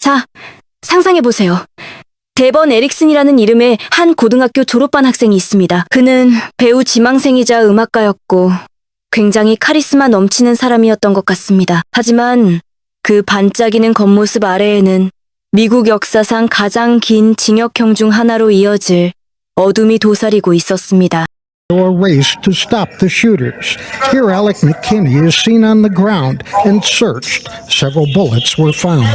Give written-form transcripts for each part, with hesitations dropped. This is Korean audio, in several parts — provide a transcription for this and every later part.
자, 상상해보세요. 데번 에릭슨이라는 이름의 한 고등학교 졸업반 학생이 있습니다. 그는 배우 지망생이자 음악가였고 굉장히 카리스마 넘치는 사람이었던 것 같습니다. 하지만 그 반짝이는 겉모습 아래에는 미국 역사상 가장 긴 징역형 중 하나로 이어질 어둠이 도사리고 있었습니다. Or race to stop the shooters. Here, Alec McKinney is seen on the ground and searched. Several bullets were found.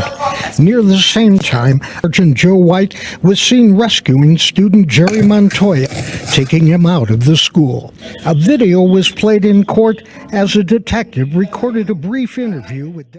Near the same time, Sergeant Joe White was seen rescuing student Jerry Montoya, taking him out of the school. A video was played in court as a detective recorded a brief interview with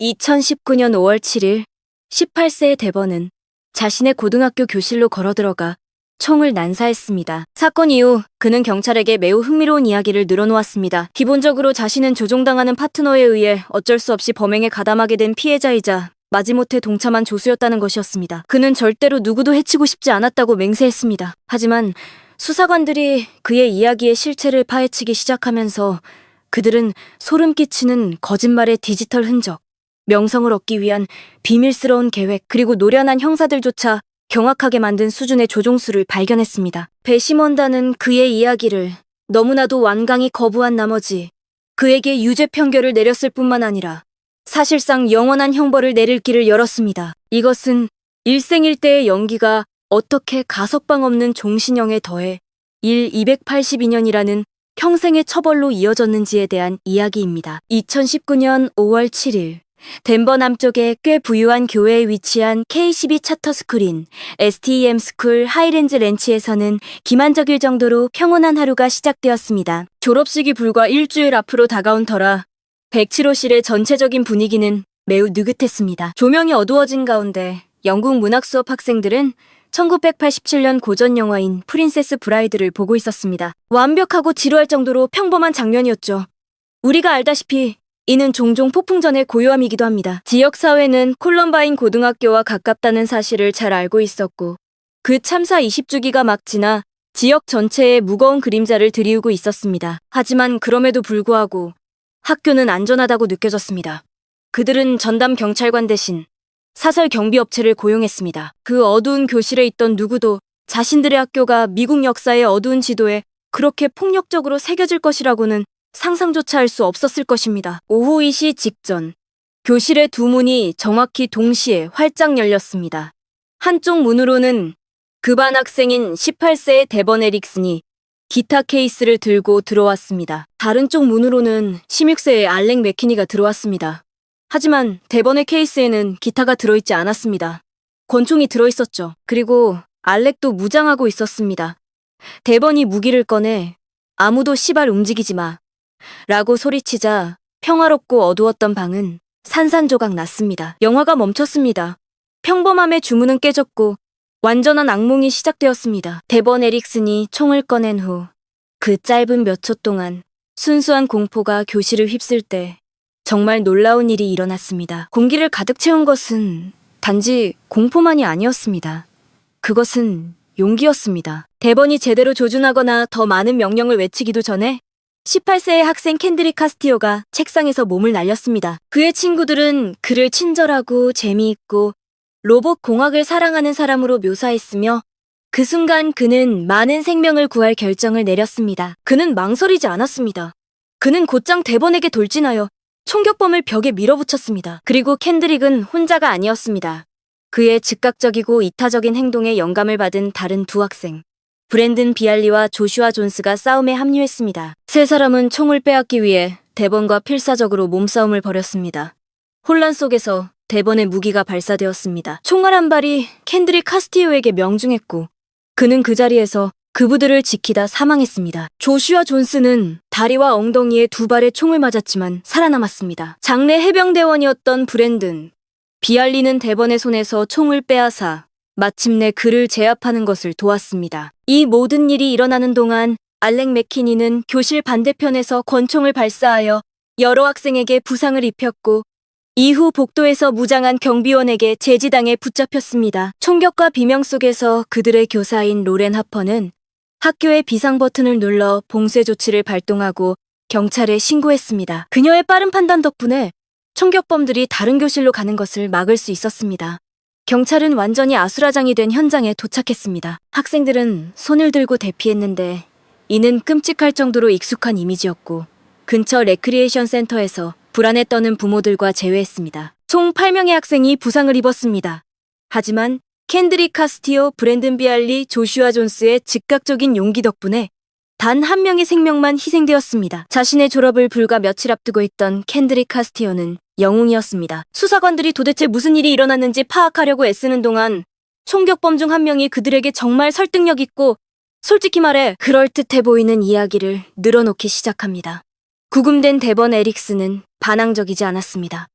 2019년 5월 7일 18세의 데번은 자신의 고등학교 교실로 걸어들어가 총을 난사했습니다. 사건 이후 그는 경찰에게 매우 흥미로운 이야기를 늘어놓았습니다. 기본적으로 자신은 조종당하는 파트너에 의해 어쩔 수 없이 범행에 가담하게 된 피해자이자 마지못해 동참한 조수였다는 것이었습니다. 그는 절대로 누구도 해치고 싶지 않았다고 맹세했습니다. 하지만 수사관들이 그의 이야기의 실체를 파헤치기 시작하면서 그들은 소름 끼치는 거짓말의 디지털 흔적, 명성을 얻기 위한 비밀스러운 계획, 그리고 노련한 형사들조차 경악하게 만든 수준의 조종수를 발견했습니다. 배심원단은 그의 이야기를 너무나도 완강히 거부한 나머지 그에게 유죄 판결을 내렸을 뿐만 아니라 사실상 영원한 형벌을 내릴 길을 열었습니다. 이것은 일생일대의 연기가 어떻게 가석방 없는 종신형에 더해 282년이라는 평생의 처벌로 이어졌는지에 대한 이야기입니다. 2019년 5월 7일 덴버 남쪽의 꽤 부유한 교외에 위치한 K12 차터스쿨인 STEM 스쿨 하이랜즈 렌치에서는 기만적일 정도로 평온한 하루가 시작되었습니다. 졸업식이 불과 일주일 앞으로 다가온 터라 107호실의 전체적인 분위기는 매우 느긋했습니다. 조명이 어두워진 가운데 영국 문학 수업 학생들은 1987년 고전 영화인 프린세스 브라이드를 보고 있었습니다. 완벽하고 지루할 정도로 평범한 장면이었죠. 우리가 알다시피 이는 종종 폭풍전의 고요함이기도 합니다. 지역사회는 콜럼바인 고등학교와 가깝다는 사실을 잘 알고 있었고 그 참사 20주기가 막 지나 지역 전체에 무거운 그림자를 드리우고 있었습니다. 하지만 그럼에도 불구하고 학교는 안전하다고 느껴졌습니다. 그들은 전담 경찰관 대신 사설 경비업체를 고용했습니다. 그 어두운 교실에 있던 누구도 자신들의 학교가 미국 역사의 어두운 지도에 그렇게 폭력적으로 새겨질 것이라고는 상상조차 할 수 없었을 것입니다. 오후 2시 직전, 교실의 두 문이 정확히 동시에 활짝 열렸습니다. 한쪽 문으로는 그 반 학생인 18세의 데번 에릭슨이 기타 케이스를 들고 들어왔습니다. 다른 쪽 문으로는 16세의 알렉 맥키니가 들어왔습니다. 하지만 데번의 케이스에는 기타가 들어있지 않았습니다. 권총이 들어있었죠. 그리고 알렉도 무장하고 있었습니다. 데번이 무기를 꺼내 아무도 시발 움직이지 마 라고 소리치자 평화롭고 어두웠던 방은 산산조각 났습니다. 영화가 멈췄습니다. 평범함의 주문은 깨졌고 완전한 악몽이 시작되었습니다. 데번 에릭슨이 총을 꺼낸 후 그 짧은 몇 초 동안 순수한 공포가 교실을 휩쓸 때 정말 놀라운 일이 일어났습니다. 공기를 가득 채운 것은 단지 공포만이 아니었습니다. 그것은 용기였습니다. 데번이 제대로 조준하거나 더 많은 명령을 외치기도 전에 18세의 학생 캔드릭 카스티오가 책상에서 몸을 날렸습니다. 그의 친구들은 그를 친절하고 재미있고 로봇 공학을 사랑하는 사람으로 묘사했으며 그 순간 그는 많은 생명을 구할 결정을 내렸습니다. 그는 망설이지 않았습니다. 그는 곧장 데번에게 돌진하여 총격범을 벽에 밀어붙였습니다. 그리고 캔드릭은 혼자가 아니었습니다. 그의 즉각적이고 이타적인 행동에 영감을 받은 다른 두 학생, 브랜든 비알리와 조슈아 존스가 싸움에 합류했습니다. 세 사람은 총을 빼앗기 위해 데번과 필사적으로 몸싸움을 벌였습니다. 혼란 속에서 데번의 무기가 발사되었습니다. 총알 한 발이 캔드릭 카스티오에게 명중했고 그는 그 자리에서 그부들을 지키다 사망했습니다. 조슈아 존스는 다리와 엉덩이에 두 발의 총을 맞았지만 살아남았습니다. 장래 해병대원이었던 브랜든 비알리는 데번의 손에서 총을 빼앗아 마침내 그를 제압하는 것을 도왔습니다. 이 모든 일이 일어나는 동안 알렉 맥키니는 교실 반대편에서 권총을 발사하여 여러 학생에게 부상을 입혔고 이후 복도에서 무장한 경비원에게 제지당해 붙잡혔습니다. 총격과 비명 속에서 그들의 교사인 로렌 하퍼는 학교의 비상 버튼을 눌러 봉쇄 조치를 발동하고 경찰에 신고했습니다. 그녀의 빠른 판단 덕분에 총격범들이 다른 교실로 가는 것을 막을 수 있었습니다. 경찰은 완전히 아수라장이 된 현장에 도착했습니다. 학생들은 손을 들고 대피했는데 이는 끔찍할 정도로 익숙한 이미지였고 근처 레크리에이션 센터에서 불안에 떠는 부모들과 재회했습니다. 총 8명의 학생이 부상을 입었습니다. 하지만 켄드릭 카스티오, 브랜든 비알리, 조슈아 존스의 즉각적인 용기 덕분에 단 한 명의 생명만 희생되었습니다. 자신의 졸업을 불과 며칠 앞두고 있던 켄드릭 카스티오는 영웅이었습니다. 수사관들이 도대체 무슨 일이 일어났는지 파악하려고 애쓰는 동안 총격범 중 한 명이 그들에게 정말 설득력 있고 솔직히 말해 그럴듯해 보이는 이야기를 늘어놓기 시작합니다. 구금된 데번 에릭스는 반항적이지 않았습니다.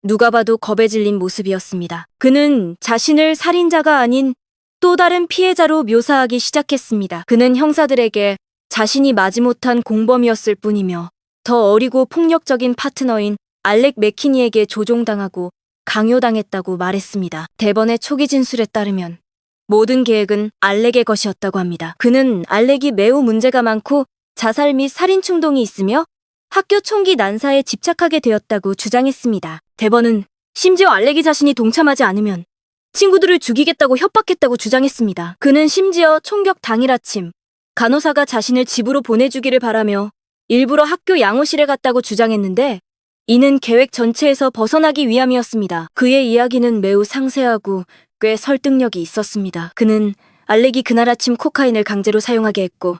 누가 봐도 겁에 질린 모습이었습니다. 그는 자신을 살인자가 아닌 또 다른 피해자로 묘사하기 시작했습니다. 그는 형사들에게 자신이 마지못한 공범이었을 뿐이며 더 어리고 폭력적인 파트너인 알렉 맥키니에게 조종당하고 강요당했다고 말했습니다. 데번의 초기 진술에 따르면 모든 계획은 알렉의 것이었다고 합니다. 그는 알렉이 매우 문제가 많고 자살 및 살인 충동이 있으며 학교 총기 난사에 집착하게 되었다고 주장했습니다. 데번은 심지어 알렉이 자신이 동참하지 않으면 친구들을 죽이겠다고 협박했다고 주장했습니다. 그는 심지어 총격 당일 아침 간호사가 자신을 집으로 보내주기를 바라며 일부러 학교 양호실에 갔다고 주장했는데 이는 계획 전체에서 벗어나기 위함이었습니다. 그의 이야기는 매우 상세하고 꽤 설득력이 있었습니다. 그는 알렉이 그날 아침 코카인을 강제로 사용하게 했고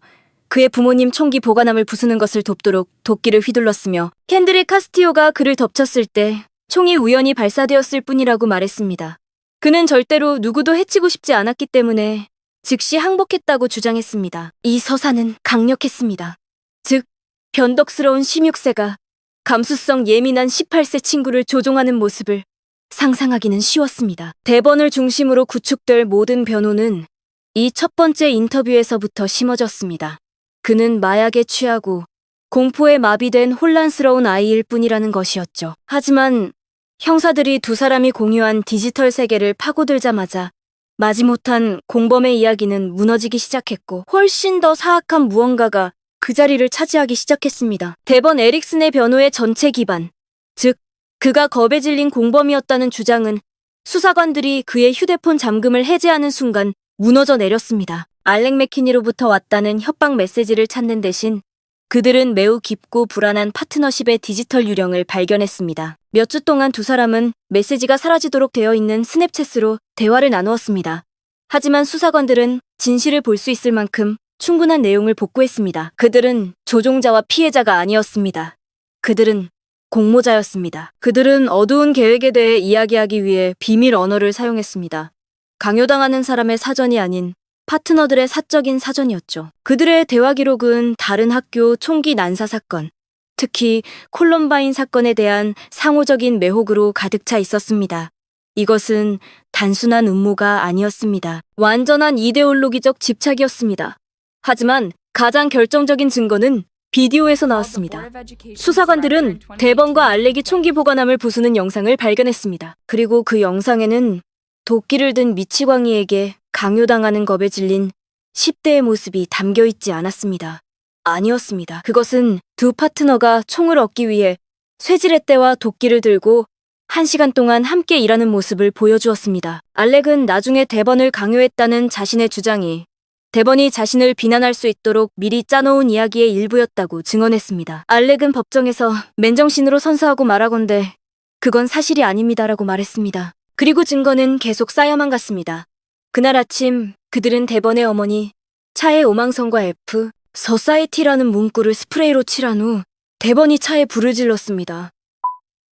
그의 부모님 총기 보관함을 부수는 것을 돕도록 도끼를 휘둘렀으며 켄드릭 카스티오가 그를 덮쳤을 때 총이 우연히 발사되었을 뿐이라고 말했습니다. 그는 절대로 누구도 해치고 싶지 않았기 때문에 즉시 항복했다고 주장했습니다. 이 서사는 강력했습니다. 즉, 변덕스러운 16세가 감수성 예민한 18세 친구를 조종하는 모습을 상상하기는 쉬웠습니다. 데번을 중심으로 구축될 모든 변호는 이 첫 번째 인터뷰에서부터 심어졌습니다. 그는 마약에 취하고 공포에 마비된 혼란스러운 아이일 뿐이라는 것이었죠. 하지만 형사들이 두 사람이 공유한 디지털 세계를 파고들자마자 마지못한 공범의 이야기는 무너지기 시작했고 훨씬 더 사악한 무언가가 그 자리를 차지하기 시작했습니다. 데번 에릭슨의 변호의 전체 기반, 즉 그가 겁에 질린 공범이었다는 주장은 수사관들이 그의 휴대폰 잠금을 해제하는 순간 무너져 내렸습니다. 알렉 맥키니로부터 왔다는 협박 메시지를 찾는 대신 그들은 매우 깊고 불안한 파트너십의 디지털 유령을 발견했습니다. 몇 주 동안 두 사람은 메시지가 사라지도록 되어 있는 스냅챗으로 대화를 나누었습니다. 하지만 수사관들은 진실을 볼 수 있을 만큼 충분한 내용을 복구했습니다. 그들은 조종자와 피해자가 아니었습니다. 그들은 공모자였습니다. 그들은 어두운 계획에 대해 이야기하기 위해 비밀 언어를 사용했습니다. 강요당하는 사람의 사전이 아닌 파트너들의 사적인 사전이었죠. 그들의 대화 기록은 다른 학교 총기 난사 사건, 특히 콜럼바인 사건에 대한 상호적인 매혹으로 가득 차 있었습니다. 이것은 단순한 음모가 아니었습니다. 완전한 이데올로기적 집착이었습니다. 하지만 가장 결정적인 증거는 비디오에서 나왔습니다. 수사관들은 데번과 알렉이 총기 보관함을 부수는 영상을 발견했습니다. 그리고 그 영상에는 도끼를 든 미치광이에게 강요당하는 겁에 질린 10대의 모습이 담겨있지 않았습니다. 아니었습니다. 그것은 두 파트너가 총을 얻기 위해 쇠지렛대와 도끼를 들고 1시간 동안 함께 일하는 모습을 보여주었습니다. 알렉은 나중에 데번을 강요했다는 자신의 주장이 데번이 자신을 비난할 수 있도록 미리 짜놓은 이야기의 일부였다고 증언했습니다. 알렉은 법정에서 맨정신으로 선서하고 말하건대 그건 사실이 아닙니다라고 말했습니다. 그리고 증거는 계속 쌓여만 갔습니다. 그날 아침 그들은 데번의 어머니 차에 오망성과 F, 서사이티라는 문구를 스프레이로 칠한 후 데번이 차에 불을 질렀습니다.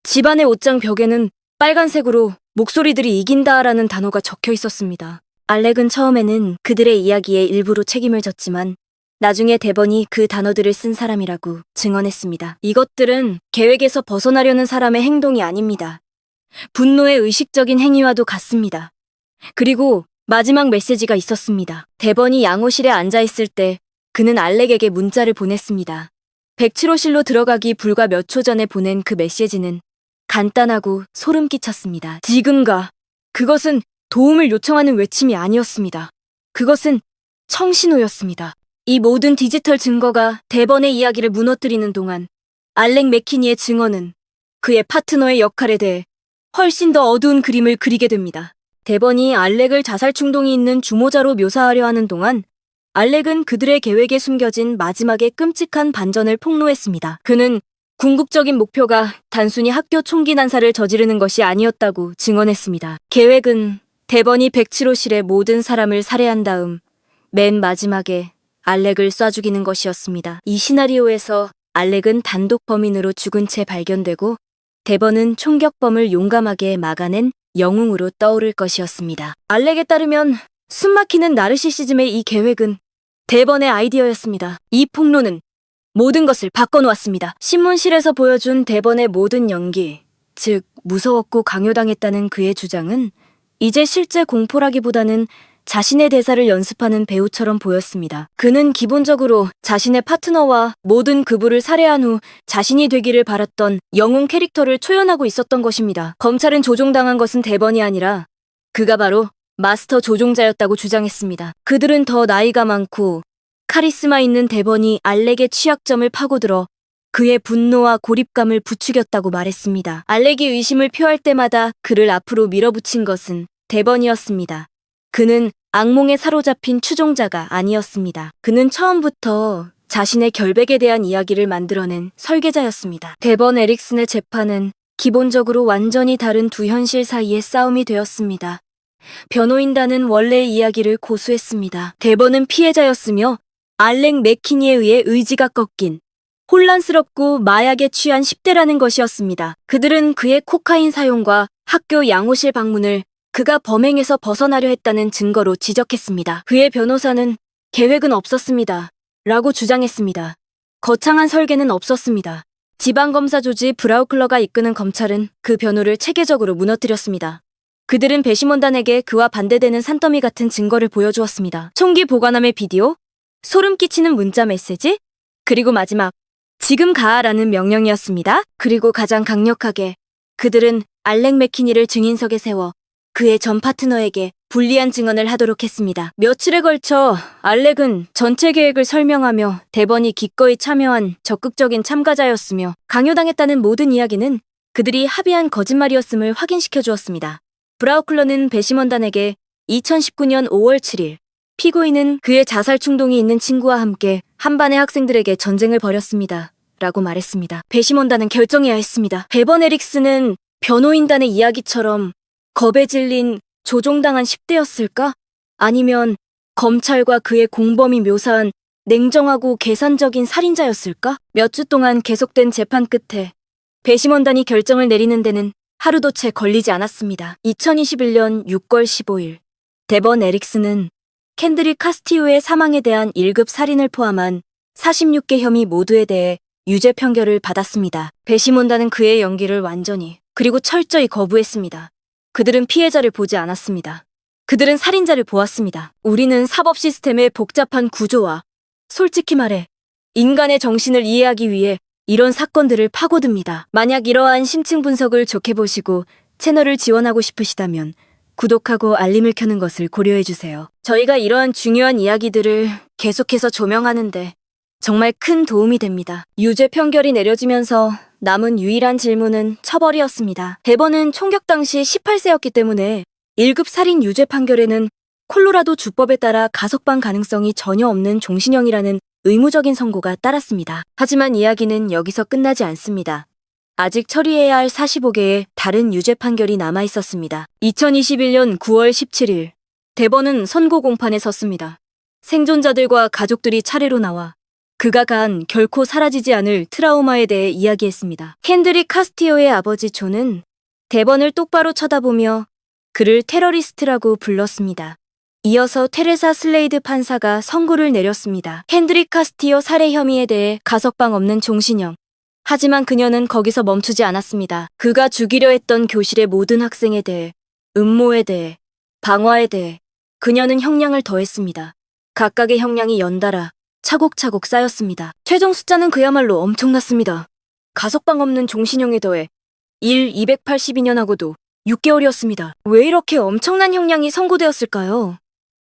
집안의 옷장 벽에는 빨간색으로 목소리들이 이긴다라는 단어가 적혀 있었습니다. 알렉은 처음에는 그들의 이야기에 일부러 책임을 졌지만 나중에 데번이 그 단어들을 쓴 사람이라고 증언했습니다. 이것들은 계획에서 벗어나려는 사람의 행동이 아닙니다. 분노의 의식적인 행위와도 같습니다. 그리고 마지막 메시지가 있었습니다. 데번이 양호실에 앉아있을 때 그는 알렉에게 문자를 보냈습니다. 백치로실로 들어가기 불과 몇 초 전에 보낸 그 메시지는 간단하고 소름 끼쳤습니다. 지금 가. 그것은 도움을 요청하는 외침이 아니었습니다. 그것은 청신호였습니다. 이 모든 디지털 증거가 대번의 이야기를 무너뜨리는 동안 알렉 맥키니의 증언은 그의 파트너의 역할에 대해 훨씬 더 어두운 그림을 그리게 됩니다. 대번이 알렉을 자살 충동이 있는 주모자로 묘사하려 하는 동안 알렉은 그들의 계획에 숨겨진 마지막의 끔찍한 반전을 폭로했습니다. 그는 궁극적인 목표가 단순히 학교 총기 난사를 저지르는 것이 아니었다고 증언했습니다. 계획은 대번이 107호실의 모든 사람을 살해한 다음 맨 마지막에 알렉을 쏴 죽이는 것이었습니다. 이 시나리오에서 알렉은 단독 범인으로 죽은 채 발견되고 대번은 총격범을 용감하게 막아낸 영웅으로 떠오를 것이었습니다. 알렉에 따르면 숨막히는 나르시시즘의 이 계획은 대번의 아이디어였습니다. 이 폭로는 모든 것을 바꿔놓았습니다. 신문실에서 보여준 대번의 모든 연기, 즉 무서웠고 강요당했다는 그의 주장은 이제 실제 공포라기보다는 자신의 대사를 연습하는 배우처럼 보였습니다. 그는 기본적으로 자신의 파트너와 모든 그부를 살해한 후 자신이 되기를 바랐던 영웅 캐릭터를 초연하고 있었던 것입니다. 검찰은 조종당한 것은 대번이 아니라 그가 바로 마스터 조종자였다고 주장했습니다. 그들은 더 나이가 많고 카리스마 있는 대번이 알렉의 취약점을 파고들어 그의 분노와 고립감을 부추겼다고 말했습니다. 알렉이 의심을 표할 때마다 그를 앞으로 밀어붙인 것은 대번이었습니다. 그는 악몽에 사로잡힌 추종자가 아니었습니다. 그는 처음부터 자신의 결백에 대한 이야기를 만들어낸 설계자였습니다. 대번 에릭슨의 재판은 기본적으로 완전히 다른 두 현실 사이의 싸움이 되었습니다. 변호인단은 원래의 이야기를 고수했습니다. 대번은 피해자였으며 알렉 맥키니에 의해 의지가 꺾인 혼란스럽고 마약에 취한 10대라는 것이었습니다. 그들은 그의 코카인 사용과 학교 양호실 방문을 그가 범행에서 벗어나려 했다는 증거로 지적했습니다. 그의 변호사는 계획은 없었습니다. 라고 주장했습니다. 거창한 설계는 없었습니다. 지방검사 조지 브라우클러가 이끄는 검찰은 그 변호를 체계적으로 무너뜨렸습니다. 그들은 배심원단에게 그와 반대되는 산더미 같은 증거를 보여주었습니다. 총기 보관함의 비디오, 소름 끼치는 문자 메시지, 그리고 마지막, 지금 가라는 명령이었습니다. 그리고 가장 강력하게 그들은 알렉 맥키니를 증인석에 세워 그의 전 파트너에게 불리한 증언을 하도록 했습니다. 며칠에 걸쳐 알렉은 전체 계획을 설명하며 대번이 기꺼이 참여한 적극적인 참가자였으며 강요당했다는 모든 이야기는 그들이 합의한 거짓말이었음을 확인시켜 주었습니다. 브라우클러는 배심원단에게 2019년 5월 7일 피고인은 그의 자살 충동이 있는 친구와 함께 한 반의 학생들에게 전쟁을 벌였습니다. 라고 말했습니다. 배심원단은 결정해야 했습니다. 베번 에릭스는 변호인단의 이야기처럼 겁에 질린 조종당한 10대였을까? 아니면 검찰과 그의 공범이 묘사한 냉정하고 계산적인 살인자였을까? 몇 주 동안 계속된 재판 끝에 배심원단이 결정을 내리는 데는 하루도 채 걸리지 않았습니다. 2021년 6월 15일 데번 에릭스는 캔드릭 카스티오의 사망에 대한 1급 살인을 포함한 46개 혐의 모두에 대해 유죄 판결을 받았습니다. 배심원단은 그의 연기를 완전히 그리고 철저히 거부했습니다. 그들은 피해자를 보지 않았습니다. 그들은 살인자를 보았습니다. 우리는 사법 시스템의 복잡한 구조와 솔직히 말해 인간의 정신을 이해하기 위해 이런 사건들을 파고듭니다. 만약 이러한 심층 분석을 좋게 보시고 채널을 지원하고 싶으시다면 구독하고 알림을 켜는 것을 고려해주세요. 저희가 이러한 중요한 이야기들을 계속해서 조명하는데 정말 큰 도움이 됩니다. 유죄 판결이 내려지면서 남은 유일한 질문은 처벌이었습니다. 데번은 총격 당시 18세였기 때문에 1급 살인 유죄 판결에는 콜로라도 주법에 따라 가석방 가능성이 전혀 없는 종신형이라는 의무적인 선고가 따랐습니다. 하지만 이야기는 여기서 끝나지 않습니다. 아직 처리해야 할 45개의 다른 유죄 판결이 남아 있었습니다. 2021년 9월 17일 데번은 선고 공판에 섰습니다. 생존자들과 가족들이 차례로 나와 그가 간 결코 사라지지 않을 트라우마에 대해 이야기했습니다. 캔드릭 카스티오의 아버지 존은 데번을 똑바로 쳐다보며 그를 테러리스트라고 불렀습니다. 이어서 테레사 슬레이드 판사가 선고를 내렸습니다. 캔드릭 카스티오 살해 혐의에 대해 가석방 없는 종신형. 하지만 그녀는 거기서 멈추지 않았습니다. 그가 죽이려 했던 교실의 모든 학생에 대해, 음모에 대해, 방화에 대해 그녀는 형량을 더했습니다. 각각의 형량이 연달아 차곡차곡 쌓였습니다. 최종 숫자는 그야말로 엄청났습니다. 가석방 없는 종신형에 더해 282년하고도 6개월이었습니다. 왜 이렇게 엄청난 형량이 선고되었을까요?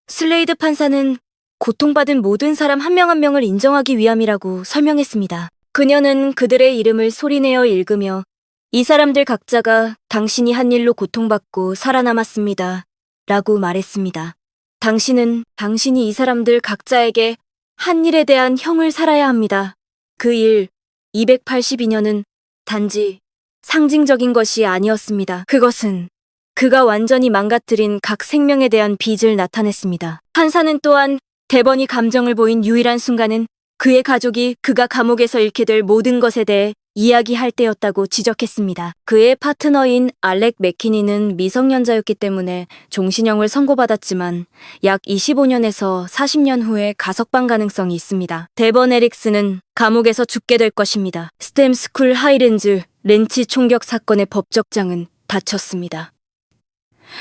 슬레이드 판사는 고통받은 모든 사람 한 명 한 명을 인정하기 위함이라고 설명했습니다. 그녀는 그들의 이름을 소리내어 읽으며 이 사람들 각자가 당신이 한 일로 고통받고 살아남았습니다. 라고 말했습니다. 당신이 이 사람들 각자에게 한 일에 대한 형을 살아야 합니다. 그 일, 282년은 단지 상징적인 것이 아니었습니다. 그것은 그가 완전히 망가뜨린 각 생명에 대한 빚을 나타냈습니다. 판사는 또한 대번이 감정을 보인 유일한 순간은 그의 가족이 그가 감옥에서 잃게 될 모든 것에 대해 이야기할 때였다고 지적했습니다. 그의 파트너인 알렉 맥키니는 미성년자였기 때문에 종신형을 선고받았지만 약 25년에서 40년 후에 가석방 가능성이 있습니다. 데번 에릭스는 감옥에서 죽게 될 것입니다. 스템스쿨 하이랜즈 렌치 총격 사건의 법적장은 닫혔습니다.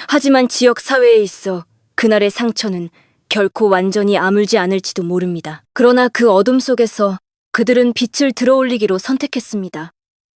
하지만 지역 사회에 있어 그날의 상처는 결코 완전히 아물지 않을지도 모릅니다. 그러나 그 어둠 속에서 그들은 빛을 들어올리기로 선택했습니다.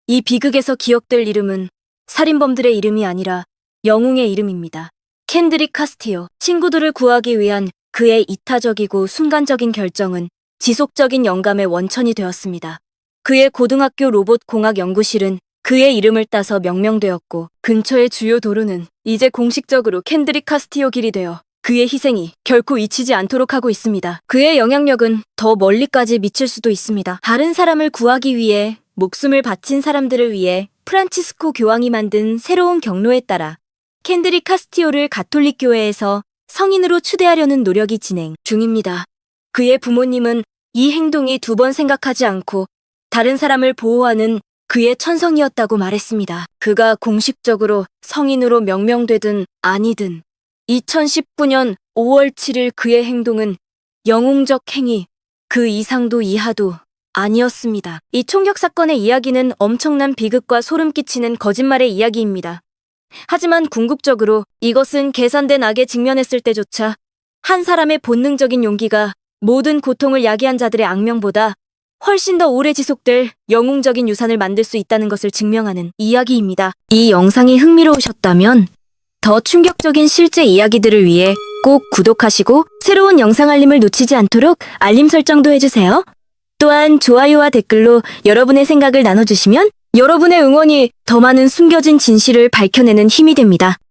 이 비극에서 기억될 이름은 살인범들의 이름이 아니라 영웅의 이름입니다. 켄드릭 카스티어. 친구들을 구하기 위한 그의 이타적이고 순간적인 결정은 지속적인 영감의 원천이 되었습니다. 그의 고등학교 로봇 공학 연구실은 그의 이름을 따서 명명되었고 근처의 주요 도로는 이제 공식적으로 켄드릭 카스티어 길이 되어 그의 희생이 결코 잊히지 않도록 하고 있습니다. 그의 영향력은 더 멀리까지 미칠 수도 있습니다. 다른 사람을 구하기 위해 목숨을 바친 사람들을 위해 프란치스코 교황이 만든 새로운 경로에 따라 켄드릭 카스티오를 가톨릭 교회에서 성인으로 추대하려는 노력이 진행 중입니다. 그의 부모님은 이 행동이 두 번 생각하지 않고 다른 사람을 보호하는 그의 천성이었다고 말했습니다. 그가 공식적으로 성인으로 명명되든 아니든 2019년 5월 7일 그의 행동은 영웅적 행위, 그 이상도 이하도 아니었습니다. 이 총격 사건의 이야기는 엄청난 비극과 소름 끼치는 거짓말의 이야기입니다. 하지만 궁극적으로 이것은 계산된 악에 직면했을 때조차 한 사람의 본능적인 용기가 모든 고통을 야기한 자들의 악명보다 훨씬 더 오래 지속될 영웅적인 유산을 만들 수 있다는 것을 증명하는 이야기입니다. 이 영상이 흥미로우셨다면 더 충격적인 실제 이야기들을 위해 꼭 구독하시고 새로운 영상 알림을 놓치지 않도록 알림 설정도 해주세요. 또한 좋아요와 댓글로 여러분의 생각을 나눠주시면 여러분의 응원이 더 많은 숨겨진 진실을 밝혀내는 힘이 됩니다.